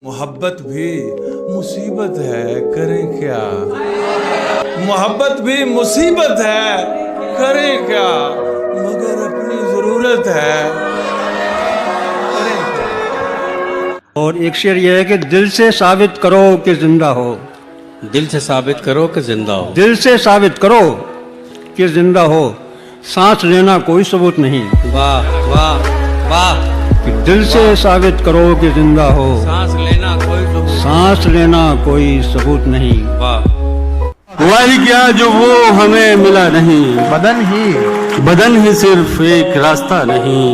मोहब्बत भी मुसीबत है, करें क्या। मोहब्बत भी मुसीबत है, करें क्या, मगर अपनी जरूरत है, करें क्या। और एक शेर यह है कि दिल से साबित करो कि जिंदा हो। दिल से साबित करो कि जिंदा हो। दिल से साबित करो कि जिंदा हो। सांस लेना कोई सबूत नहीं। वाह वाह वाह। कि दिल से साबित करो कि जिंदा हो। सांस लेना कोई सबूत। सांस लेना कोई सबूत नहीं। वाह। हुआ ही क्या जो वो हमें मिला नहीं। बदन ही सिर्फ एक रास्ता नहीं।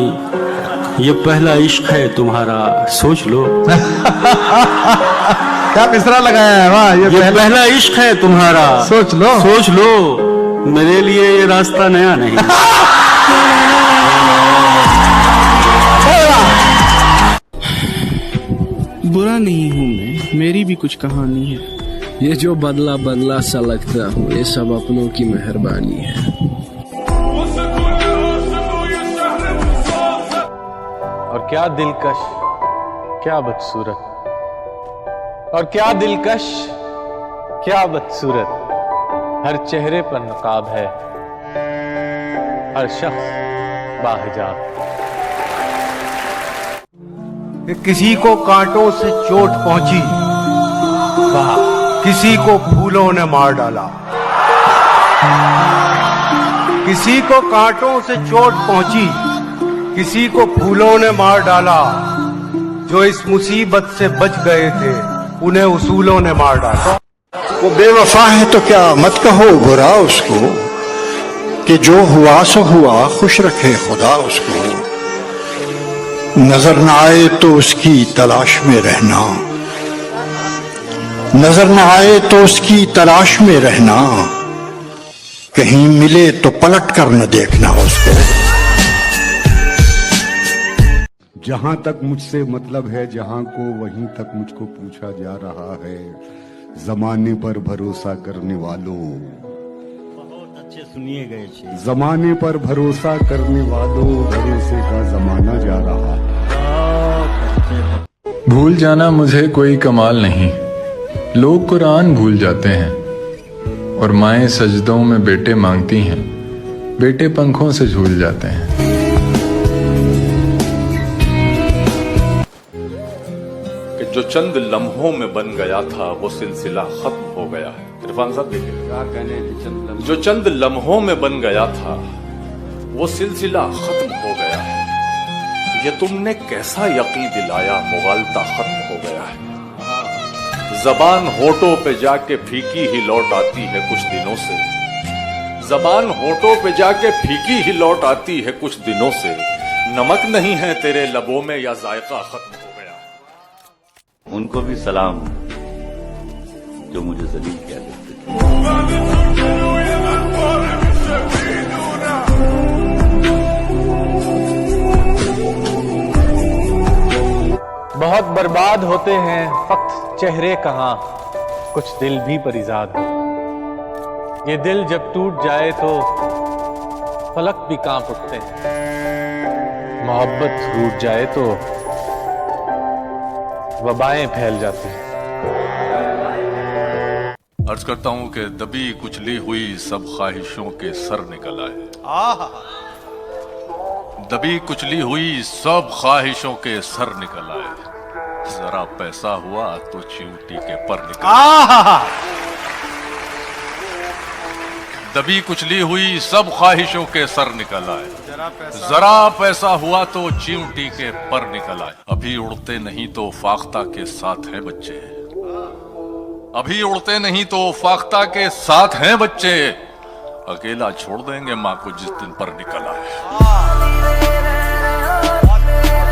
ये पहला इश्क है तुम्हारा, सोच लो। क्या मिसरा लगाया है, वाह। ये पहला इश्क है तुम्हारा, सोच लो। सोच लो। मेरे लिए ये रास्ता नया नहीं। बुरा नहीं हूँ मैं, मेरी भी कुछ कहानी है। ये जो बदला बदला सा लगता हूँ, ये सब अपनों की मेहरबानी है। और क्या दिलकश, क्या बदसूरत, और क्या दिलकश, क्या बदसूरत। हर चेहरे पर नकाब है, हर शख्स बाहिजाब। किसी को कांटों से चोट पहुंची, किसी को फूलों ने मार डाला। किसी को कांटों से चोट पहुंची, किसी को फूलों ने मार डाला। जो इस मुसीबत से बच गए थे, उन्हें उसूलों ने मार डाला। वो बेवफा है तो क्या मत कहो बुरा उसको, कि जो हुआ सो हुआ, खुश रखे खुदा उसको। नजर न आए तो उसकी तलाश में रहना, नजर न आए तो उसकी तलाश में रहना। कहीं मिले तो पलट कर न देखना उसको। जहां तक मुझसे मतलब है जहां को, वहीं तक मुझको पूछा जा रहा है। जमाने पर भरोसा करने वालों, बहुत अच्छे सुनिए गए शेर। जमाने पर भरोसा करने वालों, भरोसे का जमाना जा रहा है। भूल जाना मुझे कोई कमाल नहीं। लोग कुरान भूल जाते हैं, और माएं सजदों में बेटे मांगती हैं, बेटे पंखों से झूल जाते हैं। कि जो चंद लम्हों में बन गया था, वो सिलसिला खत्म हो गया है। इरफान साहब देखिए, जो चंद लम्हों में बन गया था, वो सिलसिला खत्म हो गया है। ये तुमने कैसा यकीन दिलाया, मुगालता खत्म हो गया है। जबान होठों पे जाके फीकी ही लौट आती है कुछ दिनों से। जबान होठों पे जाके फीकी ही लौट आती है कुछ दिनों से। नमक नहीं है तेरे लबों में, या जायका खत्म हो गया। उनको भी सलाम जो मुझे जलील किया करते थे। बहुत बर्बाद होते हैं फक्त चेहरे कहाँ, कुछ दिल भी परिजाद हो। ये दिल जब टूट जाए तो फलक भी कांप उठते हैं। मोहब्बत टूट जाए तो वबाएं फैल जाती हैं। अर्ज करता हूं कि दबी कुचली हुई सब ख्वाहिशों के सर निकल आए। दबी कुचली हुई सब ख्वाहिशों के सर निकल आए। जरा पैसा हुआ तो चींटी के पर निकल आए। दबी कुचली हुई सब ख्वाहिशों के सर निकल आए। जरा पैसा हुआ तो चींटी के पर निकल आए। अभी उड़ते नहीं तो फाख्ता के साथ हैं बच्चे। अभी उड़ते नहीं तो फाख्ता के साथ हैं बच्चे। अकेला छोड़ देंगे माँ को जिस दिन पर निकल आए।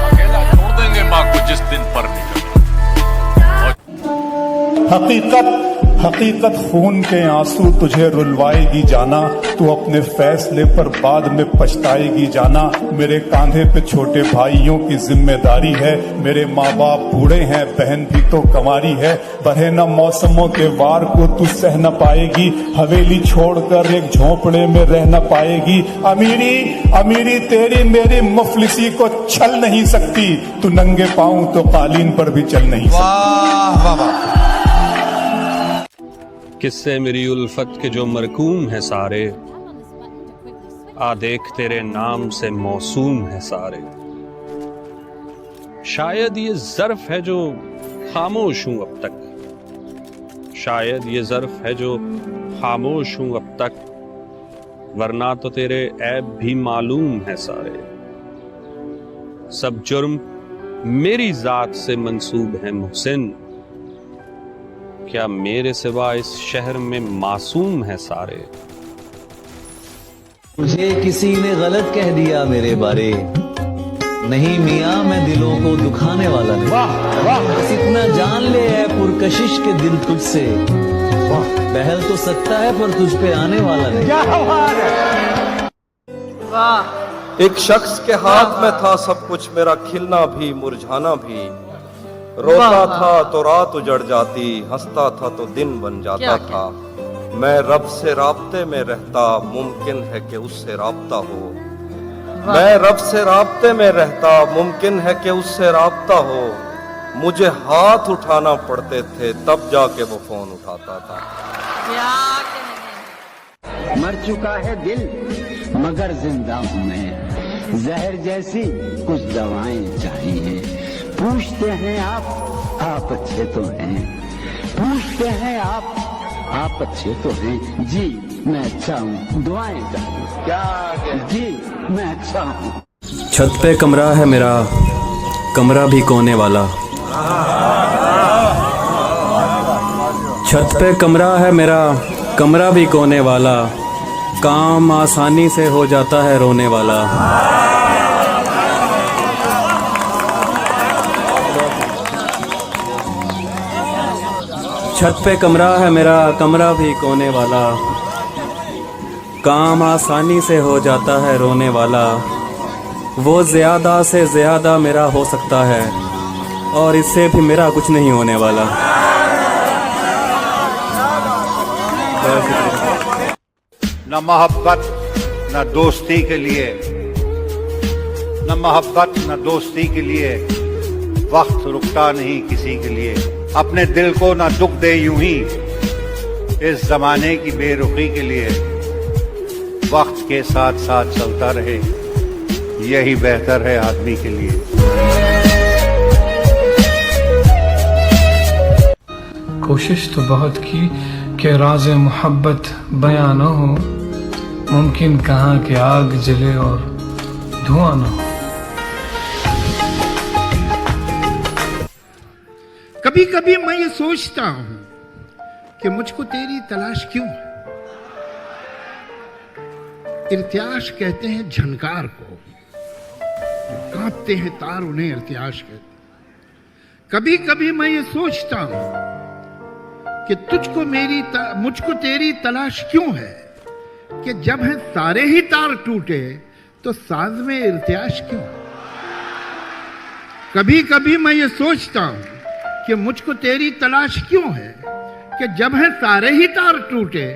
अकेला छोड़ देंगे माँ को जिस दिन पर निकल आए। हकीकत हकीकत खून के आंसू तुझे रुलवाएगी जाना, तू अपने फैसले पर बाद में पछताएगी जाना। मेरे कांधे पे छोटे भाइयों की जिम्मेदारी है, मेरे माँ बाप बूढ़े हैं, बहन भी तो कंवारी है। बढ़े न मौसमों के वार को तू सह न पाएगी, हवेली छोड़कर एक झोंपड़े में रह न पाएगी। अमीरी अमीरी तेरी मेरी मुफलिसी को छल नहीं सकती, तू नंगे पाँव तो कालीन पर भी चल नहीं सकती। किससे मेरी उल्फत के जो मरकूम है सारे, आ देख तेरे नाम से मौसूम है सारे। शायद ये ज़र्फ है जो खामोश हूं अब तक, शायद ये ज़र्फ है जो खामोश हूं अब तक, वरना तो तेरे ऐब भी मालूम है सारे। सब जुर्म मेरी जात से मंसूब है मुहसिन, क्या मेरे सिवा इस शहर में मासूम है सारे। मुझे किसी ने गलत कह दिया मेरे बारे, नहीं मियाँ मैं दिलों को दुखाने वाला नहीं। बस इतना जान ले है पुरकशिश के दिल तुझसे, बहल तो सकता है पर तुझ पे आने वाला नहीं। एक शख्स के हाथ में था सब कुछ, मेरा खिलना भी मुरझाना भी। रोता था तो रात उजड़ जाती, हंसता था तो दिन बन जाता था। मैं रब से राब्ते में रहता, मुमकिन है कि उससे राब्ता हो। मैं रब से राब्ते में रहता, मुमकिन है कि उससे राब्ता हो। मुझे हाथ उठाना पड़ते थे तब जाके वो फोन उठाता था। मर चुका है दिल मगर जिंदा हूँ मैं, जहर जैसी कुछ दवाएं चाहिए। पूछते हैं आप अच्छे तो हैं, पूछते हैं आप अच्छे तो हैं। जी मैं अच्छा हूँ, दुआएं चाहिए। क्या जी मैं अच्छा हूँ। छत पे कमरा है मेरा, कमरा भी कोने वाला। छत पे कमरा है मेरा, कमरा भी कोने वाला। काम आसानी से हो जाता है रोने वाला। छत पे कमरा है मेरा, कमरा भी कोने वाला। काम आसानी से हो जाता है रोने वाला। वो ज़्यादा से ज़्यादा मेरा हो सकता है और इससे भी मेरा कुछ नहीं होने वाला। न मोहब्बत न दोस्ती के लिए, न मोहब्बत न दोस्ती के लिए वक्त रुकता नहीं किसी के लिए। अपने दिल को ना दुख दे यूं ही इस जमाने की बेरुखी के लिए। वक्त के साथ साथ चलता रहे, यही बेहतर है आदमी के लिए। कोशिश तो बहुत की कि राज़ मोहब्बत बयां न हो, मुमकिन कहाँ कि आग जले और धुआं न हो। कभी कभी मैं ये सोचता हूं कि मुझको तेरी तलाश क्यों है। इर्तियाश कहते हैं झनकार को, कांपते हैं तार उन्हें इर्तियाश कहते हैं। कभी कभी मैं ये सोचता हूं कि मुझको तेरी तलाश क्यों है, कि जब है सारे ही तार टूटे तो साज में इर्तियाश क्यों। कभी कभी मैं ये सोचता हूं कि मुझको तेरी तलाश क्यों है, कि जब है सारे ही तार टूटे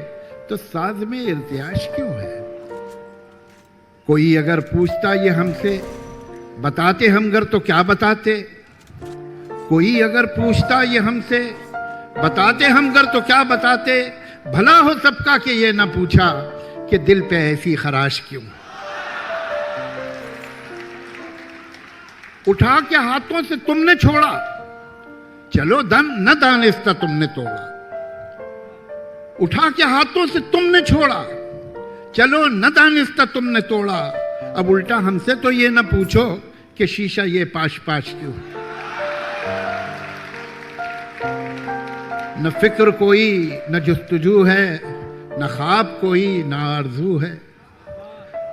तो साज में इर्तियाश क्यों है। कोई अगर पूछता ये हमसे, बताते हम घर तो क्या बताते। कोई अगर पूछता ये हमसे, बताते हम घर तो क्या बताते। भला हो सबका कि ये ना पूछा कि दिल पे ऐसी खराश क्यों। उठा के हाथों से तुमने छोड़ा, चलो न दानिस्ता तुमने तोड़ा। उठा के हाथों से तुमने छोड़ा, चलो न दानिस्ता तुमने तोड़ा। अब उल्टा हमसे तो ये न पूछो कि शीशा ये पाश पाश क्यों। न फिक्र कोई न जुस्तजू है, न ख्वाब कोई न आरजू है।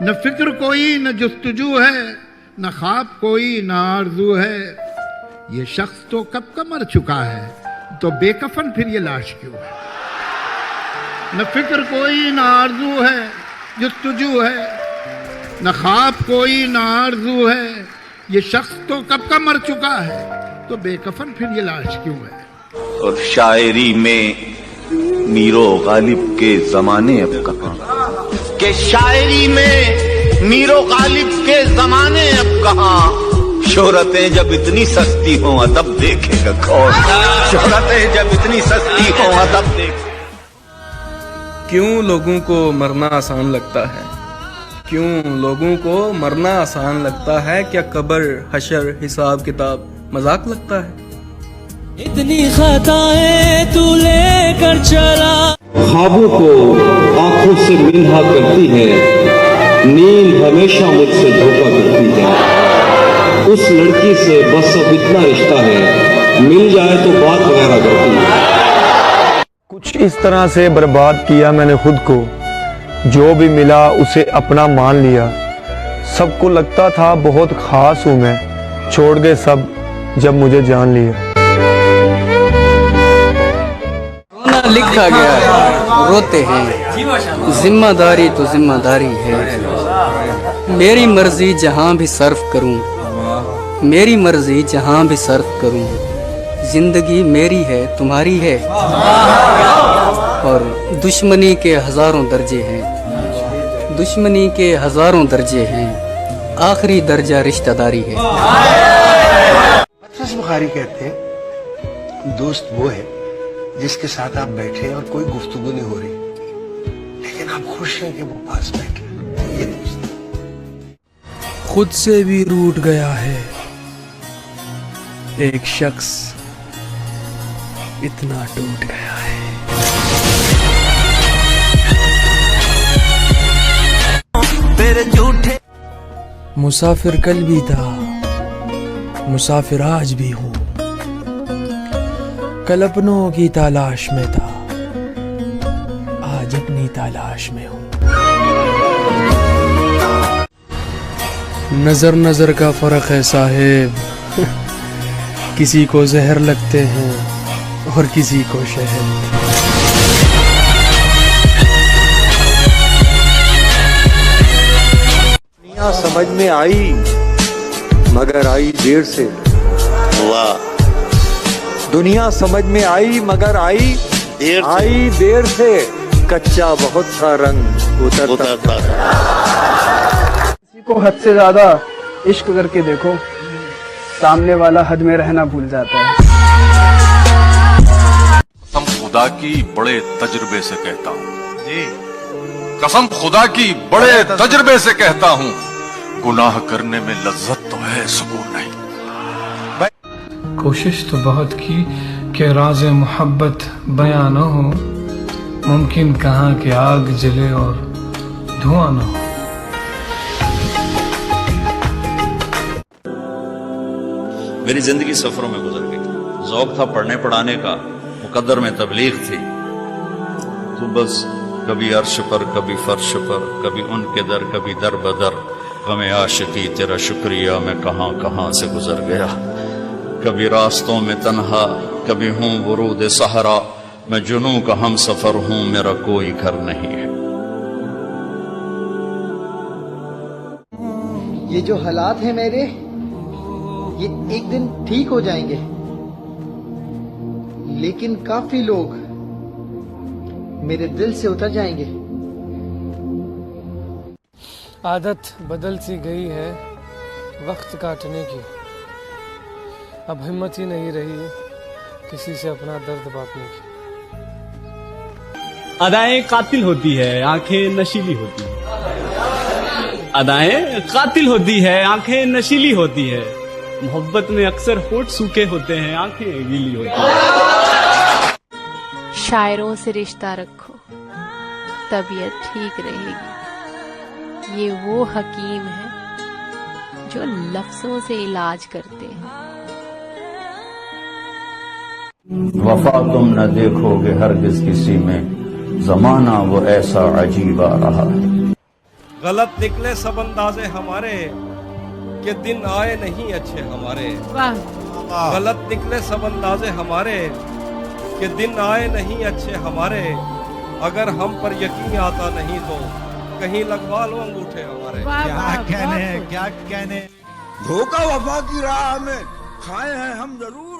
न फिक्र कोई न जुस्तजू है, न ख्वाब कोई न आरजू है। ये शख्स तो कब का मर चुका है, तो बेकफन फिर ये लाश क्यों है। न फिक्र कोई न आरजू है जुस्तजू है, न ख्वाब कोई न आरजू है, ये शख्स तो कब का मर चुका है, तो बेकफन फिर ये लाश क्यों है। और शायरी में मीरो गालिब के जमाने अब कहाँ, के शायरी में मीरो गालिब के जमाने अब कहाँ। शोहरतें जब इतनी सस्ती हों अदब देखेगा कौन, शोहरतें जब इतनी सस्ती हों अदब देखेगा। क्यों लोगों को मरना आसान लगता है, क्यों लोगों को मरना आसान लगता है, क्या कब्र हशर हिसाब किताब मजाक लगता है। इतनी खताएं तू लेकर चला, ख्वाबों को आंखों से मिन्हा करती है, नींद हमेशा मुझसे धोखा करती है। उस लड़की से बस अब इतना रिश्ता है, मिल जाए तो बात वगैरह करती है। कुछ इस तरह से बर्बाद किया मैंने खुद को, जो भी मिला उसे अपना मान लिया। सबको लगता था बहुत खास हूं मैं, छोड़ गए सब जब मुझे जान लिया। रोना लिखा गया है, रोते हैं, जिम्मेदारी तो जिम्मेदारी है। मेरी मर्जी जहां भी सर्फ करूं, मेरी मर्जी जहां भी सर्फ करूं, जिंदगी मेरी है तुम्हारी है। और दुश्मनी के हजारों दर्जे हैं, दुश्मनी के हजारों दर्जे हैं, आखिरी दर्जा रिश्तेदारी है। बुखारी कहते हैं दोस्त वो है जिसके साथ आप बैठे और कोई गुफ्तगू नहीं हो रही, लेकिन आप खुश हैं कि वो पास बैठे। ये दोस्त खुद से भी रूठ गया है एक शख्स, इतना टूट गया है। मुसाफिर कल भी था, मुसाफिर आज भी हूँ, कल अपनों की तलाश में था, आज अपनी तलाश में हूँ। नजर नजर का फर्क है साहेब, किसी को जहर लगते हैं और किसी को शहद। दुनिया समझ में आई मगर आई देर से। वाह। दुनिया समझ में आई मगर आई देर से, कच्चा बहुत सा रंग उतरता था। किसी को हद से ज्यादा इश्क करके देखो, सामने वाला हद में रहना भूल जाता है। कसम खुदा की बड़े तजुर्बे से कहता हूँ जी, कसम खुदा की बड़े तजुर्बे से कहता हूँ, गुनाह करने में लज्जत तो है, सुकून नहीं। कोशिश तो बहुत की कि राज़े मोहब्बत बयां न हो, मुमकिन कहाँ कि आग जले और धुआं न हो। मेरी जिंदगी सफरों में गुजर गई। ज़ौक़ था पढ़ने पढ़ाने का, मुकद्दर में तबलीग थी, तो बस कभी अर्श पर कभी फर्श पर, कभी उनके दर कभी दर बदर, गमे आशिकी तेरा शुक्रिया मैं कहाँ कहाँ से गुजर गया। कभी रास्तों में तन्हा, कभी हूँ वरूद सहरा, मैं जुनू का हम सफर हूँ, मेरा कोई घर नहीं है। ये जो हालात हैं मेरे, ये एक दिन ठीक हो जाएंगे, लेकिन काफी लोग मेरे दिल से उतर जाएंगे। आदत बदल सी गई है वक्त काटने की, अब हिम्मत ही नहीं रही किसी से अपना दर्द बांटने की। अदाएं कातिल होती है, आंखें नशीली होती है। अदाएं कातिल होती है, आंखें नशीली होती है। मोहब्बत में अक्सर होठ सूखे होते हैं, आंखें गीली होती हैं। शायरों से रिश्ता रखो, तबीयत ठीक रहेगी। ये वो हकीम है जो लफ्जों से इलाज करते हैं। वफा तुम न देखोगे हरगिज किसी में, जमाना वो ऐसा अजीब आ रहा है। गलत निकले सब अंदाजे हमारे, कि दिन आए नहीं अच्छे हमारे। गलत निकले सब अंदाजे हमारे, कि दिन आए नहीं अच्छे हमारे। अगर हम पर यकीन आता नहीं तो कहीं लगवा लो अंगूठे हमारे। क्या कहने धोखा वफा की राह में खाए हैं हम जरूर,